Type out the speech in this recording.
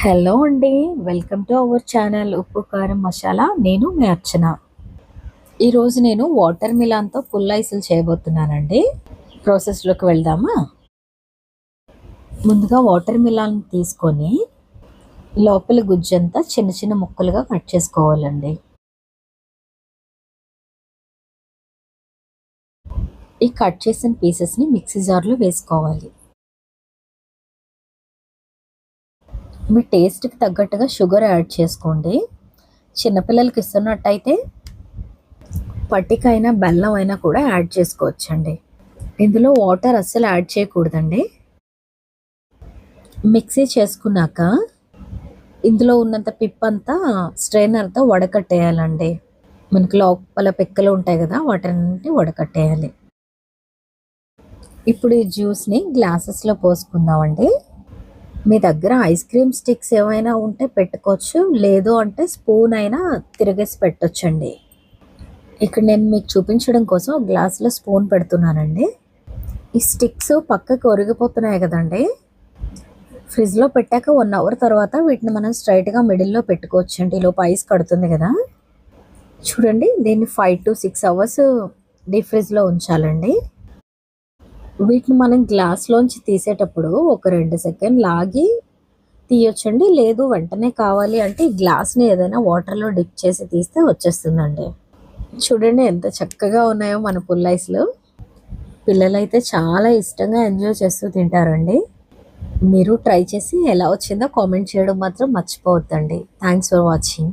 Hello అండి. Welcome to our channel ఉప్పు కారం మసాలా. నేను మీ అర్చన. ఈరోజు నేను వాటర్ మిలాన్‌తో పుల్ల ఐసులు చేయబోతున్నానండి. ప్రాసెస్‌లోకి వెళ్దామా? ముందుగా వాటర్ మిలాన్ తీసుకొని లోపల గుజ్జంతా చిన్న చిన్న ముక్కలుగా కట్ చేసుకోవాలండి. ఈ కట్ చేసిన పీసెస్‌ని మిక్సీ జార్‌లో వేసుకోవాలి. మీ టేస్ట్‌కి తగ్గట్టుగా షుగర్ యాడ్ చేసుకోండి. చిన్నపిల్లలకి ఇస్తున్నట్టయితే పట్టికైనా బెల్లం అయినా కూడా యాడ్ చేసుకోవచ్చండి. ఇందులో వాటర్ అస్సలు యాడ్ చేయకూడదండి. మిక్సీ చేసుకున్నాక ఇందులో ఉన్నంత పిప్పంతా స్ట్రైనర్‌తో వడకట్టేయాలండి. మనకి లోపల పిక్కలు ఉంటాయి కదా! వాటన్నిటిని వడకట్టేయాలి. ఇప్పుడు ఈ జ్యూస్‌ని గ్లాసెస్‌లో పోసుకుందామండి. మీ దగ్గర ఐస్ క్రీమ్ స్టిక్స్ ఏమైనా ఉంటే పెట్టుకోవచ్చు. లేదు అంటే స్పూన్ అయినా తిరిగేసి పెట్టొచ్చండి. ఇక్కడ నేను మీకు చూపించడం కోసం గ్లాస్‌లో స్పూన్ పెడుతున్నానండి. ఈ స్టిక్స్ పక్కకి ఒరిగిపోతున్నాయి కదండీ! ఫ్రిడ్జ్‌లో పెట్టాక 1 అవర్ తర్వాత వీటిని మనం స్ట్రెయిట్‌గా మిడిల్‌లో పెట్టుకోవచ్చండి. ఈలోపు ఐస్ కడుతుంది కదా! చూడండి దీన్ని 5-6 అవర్స్ డీప్ ఫ్రిడ్జ్‌లో ఉంచాలండి. వీటిని మనం గ్లాస్‌లోంచి తీసేటప్పుడు ఒక 2 సెకండ్లు ఆగి తీయొచ్చండి. లేదు వెంటనే కావాలి అంటే ఈ గ్లాస్‌ని ఏదైనా వాటర్‌లో డిప్ చేసి తీస్తే వచ్చేస్తుందండి. చూడండి ఎంత చక్కగా ఉన్నాయో మన పుల్ల ఐస్‌లు. పిల్లలైతే చాలా ఇష్టంగా ఎంజాయ్ చేస్తూ తింటారండి. మీరు ట్రై చేసి ఎలా వచ్చిందో కామెంట్ చేయడం మాత్రం మర్చిపోవద్దండి. Thanks for watching.